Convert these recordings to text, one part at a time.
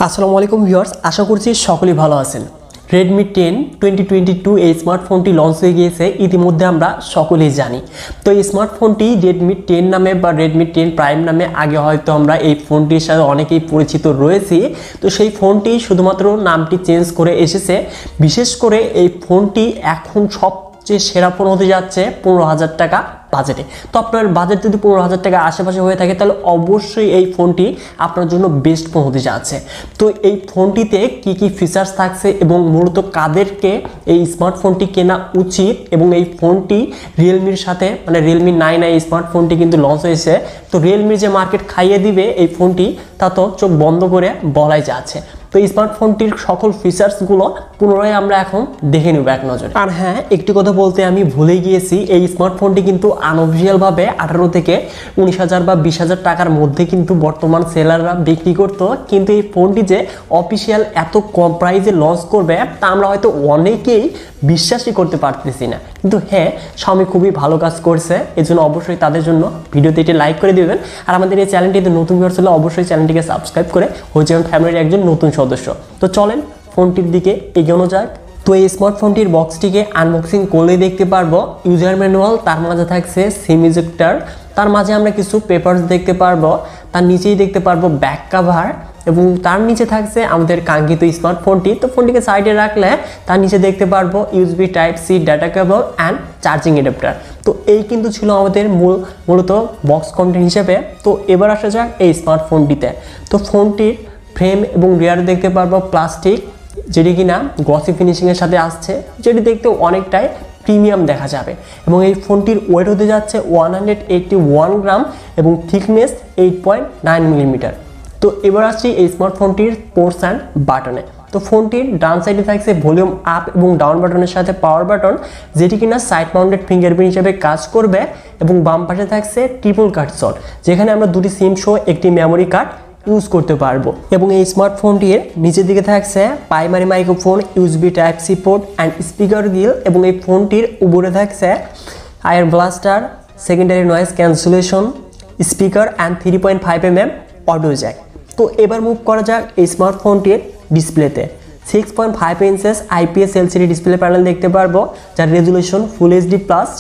আসসালামু আলাইকুম ভিউয়ার্স, আশা করছি সকলেই ভালো আছেন। Redmi 10 2022 এই স্মার্টফোনটি লঞ্চ হয়ে গিয়েছে, ইতিমধ্যে আমরা সকলেই জানি। তো এই স্মার্টফোনটি Redmi 10 নামে বা Redmi 10 Prime নামে আগে হয়তো আমরা এই ফোনটির সাথে অনেকেই পরিচিত রয়েছি। তো সেই ফোনটি শুধুমাত্র নামটি চেঞ্জ করে এসেছে। বিশেষ করে এই ফোনটি এখন সবচেয়ে সেরা ফোন হতে যাচ্ছে 15,000 টাকা বাজেটে। তো আপনার বাজেট যদি 15,000 টাকা আশেপাশে হয়ে থাকে তাহলে অবশ্যই এই ফোনটি আপনার জন্য বেস্ট ফোন হতে যাচ্ছে। তো এই ফোনটিতে কি কি ফিচার্স থাকছে এবং মূলত কাদেরকে এই স্মার্টফোনটি কেনা উচিত, এবং এই ফোনটি রিয়েলমির সাথে রিয়েলমি 9 এই স্মার্টফোনটি কিন্তু লঞ্চ হয়েছে। তো রিয়েলমির যে মার্কেট খাইয়ে দিবে এই ফোনটি, তা তো চোখ বন্ধ করে বলাই যাচ্ছে। তো এই স্মার্টফোনটির সকল ফিচার্সগুলো পুনরায় আমরা এখন দেখে নেব এক নজরে। আর হ্যাঁ, একটি কথা বলতে আমি ভুলে গিয়েছি, এই স্মার্টফোনটি কিন্তু আনঅফিসিয়ালভাবে 18 থেকে 19,000 বা 20,000 টাকার মধ্যে কিন্তু বর্তমান সেলাররা বিক্রি করতো। কিন্তু এই ফোনটি যে অফিসিয়াল এত কম প্রাইসে লঞ্চ করবে তা আমরা হয়তো অনেকেই বিশ্বাসই করতে পারতেছি না। কিন্তু হ্যাঁ, Xiaomi খুবই ভালো কাজ করছে, এজন্য অবশ্যই তাদের জন্য ভিডিওতে এটি লাইক করে দিবেন। আর আমাদের এই চ্যানেলটিতে নতুন ভিউয়ার্স হলে অবশ্যই চ্যানেলটিকে সাবস্ক্রাইব করে হয়ে যাবেন ফ্যামিলির একজন নতুন সদস্য। তো চলেন ফোনটির দিকে এগোনো যাক। তো এই স্মার্টফোনটির বক্সটিকে আনবক্সিং করলেই দেখতে পারবো ইউজার ম্যানুয়াল, তার মাঝে থাকছে সিম ইজেক্টর, তার মাঝে আমরা কিছু পেপারস দেখতে পারবো, তার নিচেই দেখতে পারবো ব্যাক কভার, এবং তার নিচে থাকছে আমাদের কাঙ্ক্ষিত স্মার্টফোনটি। তো ফোনটিকে সাইডে রাখলে তার নিচে দেখতে পারবো USB Type-C data cable and charging adapter. তো এই কিন্তু ছিল আমাদের মূলত বক্স কন্টেন্ট হিসেবে। তো এবার আসা যাক এই স্মার্টফোনটিতে। তো ফোনটির ফ্রেম এবং রিয়ারে দেখতে পারবো প্লাস্টিক, যেটি কিনা গ্লসি ফিনিশিংয়ের সাথে আসছে, যেটি দেখতে অনেকটাই প্রিমিয়াম দেখা যাবে। এবং এই ফোনটির ওয়েট হতে যাচ্ছে 181 গ্রাম এবং থিকনেস 8.9 মিলিমিটার। তো এবার আসছি এই স্মার্টফোনটির পোর্টস অ্যান্ড বাটনে। তো ফোনটির ডান সাইডে থাকছে ভলিউম আপ এবং ডাউন বাটনের সাথে পাওয়ার বাটন, যেটি কিনা সাইড মাউন্টেড ফিঙ্গারপ্রিন্ট হিসেবে কাজ করবে। এবং বাম পাশে থাকছে ট্রিপল কাট স্লট, যেখানে আমরা দুটি সিম সহ একটি মেমোরি কার্ড ইউজ করতে পারবো। এবং এই স্মার্টফোনটির নিচের দিকে থাকছে primary microphone, USB Type-C port and speaker grill. এবং এই ফোনটির উপরে থাকছে IR blaster, secondary noise cancellation, speaker and 3.5mm audio jack. তো এবার মুভ করা যাক এই স্মার্টফোনটির ডিসপ্লেতে। 6.5 inches IPS LCD display panel দেখতে পারবো, যার রেজুলেশন ফুল HD+,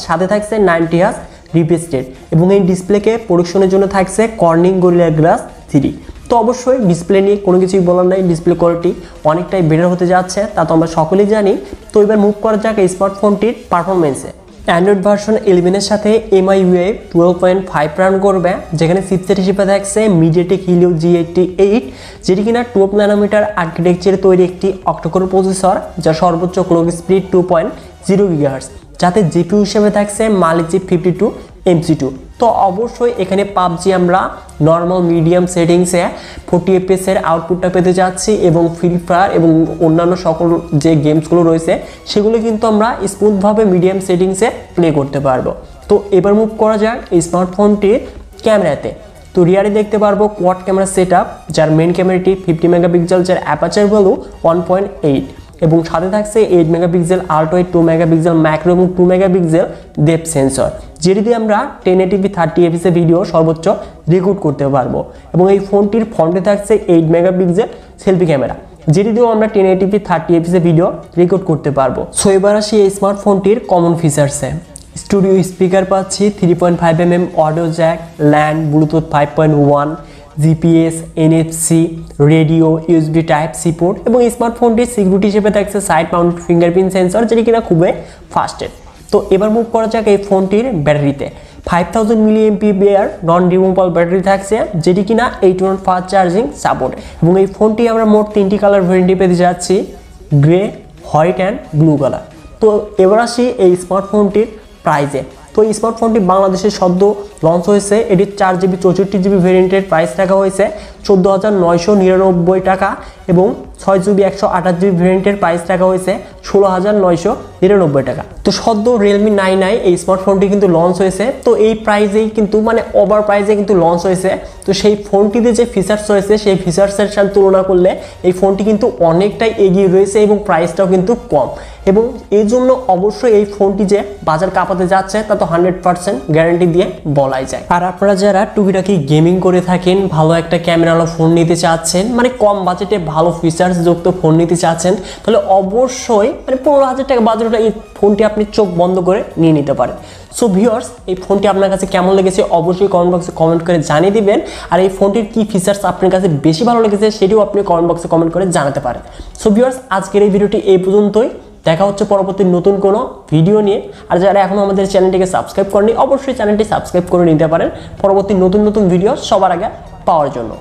সাথে থাকছে 90 Hz রিফ্রেশ রেট। এবং এই ডিসপ্লেকে প্রোডাকশনের জন্য থাকছে কর্নিং গরিলা গ্লাস 3। তো অবশ্যই ডিসপ্লে নিয়ে কোনো কিছুই বলার নাই, ডিসপ্লে কোয়ালিটি অনেকটাই বেটার হতে যাচ্ছে, তা তো আমরা সকলেই জানি। তো এবার মুভ করা যাক এই স্মার্টফোনটির পারফরমেন্সে। অ্যান্ড্রয়েড ভার্সন 11 এর সাথে MIUI 12.5 রান করবে, যেখানে চিপসেট হিসেবে থাকছে MediaTek Helio G88, যেটি কিনা 12 ন্যানোমিটার আর্কিটেকচারে তৈরি একটি অক্টোকোর প্রসেসর, যার সর্বোচ্চ ক্লক স্পিড 2.0 GHz, যাতে জিপিইউ হিসেবে থাকছে Mali Chip 52MC2। তো অবশ্যই এখানে পাবজি আমরা নর্মাল মিডিয়াম সেটিংসে 40 FPS এর আউটপুটটা পেতে যাচ্ছি, এবং ফ্রি ফায়ার এবং অন্যান্য সকল যে গেমসগুলো রয়েছে সেগুলো কিন্তু আমরা স্মুথভাবে মিডিয়াম সেটিংসে প্লে করতে পারবো। তো এবার মুভ করা যাক এই স্মার্টফোনটির ক্যামেরাতে। তো রিয়ারে দেখতে পারবো কোয়াড ক্যামেরা সেট আপ, যার মেন ক্যামেরাটি 50 মেগাপিক্সেল, যার অ্যাপারচার ভ্যালু 1.8, এবং সাথে থাকছে 8 megapixel ultra wide, 2 megapixel macro এবং 2 মেগাপিক্সেল ডেপথ সেন্সর, যেটি দিয়ে আমরা 1080p 30 fps ভিডিও সর্বোচ্চ রেকর্ড করতে পারবো। এবং এই ফোনটির ফ্রন্টে থাকছে 8 মেগাপিক্সেল সেলফি ক্যামেরা, যেটি দিয়েও আমরা 1080p 30 fps ভিডিও রেকর্ড করতে পারবো। সো এবার আসি এই স্মার্টফোনটির কমন ফিচার্সে। স্টুডিও স্পিকার পাচ্ছি, 3.5mm audio Jack, LAN, Bluetooth 5.1, GPS, NFC, radio, USB Type-C port, এবং স্মার্টফোনটির সিকিউরিটি হিসেবে থাকছে সাইড মাউন্ট ফিঙ্গারপ্রিন্ট সেন্সর, যেটি কিনা খুবই ফাস্টেড। তো এবার মুভ করা যাক এই ফোনটির ব্যাটারিতে। 5000 mAh নন রিমুভেবল ব্যাটারি থাকছে, যেটি কিনা 8 ওয়াট ফাস্ট চার্জিং সাপোর্ট। এবং এই ফোনটি আমরা মোট 3টি কালার ভেরিয়েন্টে পেতে যাচ্ছি, grey, white and blue colour. তো এবার আসি এই স্মার্টফোনটির প্রাইসে। তো এই স্মার্টফোনটি বাংলাদেশে সদ্য লঞ্চ হয়েছে, এটির 4GB 64GB ভেরিয়েন্টের প্রাইস রাখা হয়েছে 14,999 টাকা, এবং 6GB 128GB ভেরিয়েন্টের প্রাইস রাখা হয়েছে 16,999 টাকা। তো সদ্য Realme 9i এই স্মার্টফোনটি কিন্তু লঞ্চ হয়েছে। তো এই প্রাইসেই কিন্তু ওভার প্রাইসে কিন্তু লঞ্চ হয়েছে। তো সেই ফোনটিতে যে ফিচার্স রয়েছে সেই ফিচার্সের সাথে তুলনা করলে এই ফোনটি কিন্তু অনেকটাই এগিয়ে রয়েছে, এবং প্রাইসটাও কিন্তু কম। এবং এই জন্য অবশ্যই এই ফোনটি যে বাজার কাঁপাতে যাচ্ছে তা তো 100% গ্যারান্টি দিয়ে বলাই যায়। আর আপনারা যারা টুকিটাকি গেমিং করে থাকেন, ভালো একটা ক্যামেরা ক্যামেরাওয়ালা ফোন নিতে চাচ্ছেন, মানে কম বাজেটে ভালো ফিচার্স যুক্ত ফোন নিতে চাচ্ছেন, তাহলে অবশ্যই মানে 15,000 টাকা বাজেটে এই ফোনটি আপনি চোখ বন্ধ করে নিয়ে নিতে পারেন। সো ভিউয়ার্স, এই ফোনটি আপনার কাছে কেমন লেগেছে অবশ্যই কমেন্ট বক্সে কমেন্ট করে জানিয়ে দিবেন। আর এই ফোনটির কি ফিচার্স আপনার কাছে বেশি ভালো লেগেছে সেটিও আপনি কমেন্ট বক্সে কমেন্ট করে জানাতে পারেন। সো ভিউয়ার্স, আজকের এই ভিডিওটি এই পর্যন্তই। দেখা হচ্ছে পরবর্তী নতুন কোনো ভিডিও নিয়ে। আর যারা এখনও আমাদের চ্যানেলটিকে সাবস্ক্রাইব করেনি অবশ্যই চ্যানেলটি সাবস্ক্রাইব করে নিতে পারেন পরবর্তী নতুন নতুন ভিডিও সবার আগে পাওয়ার জন্য।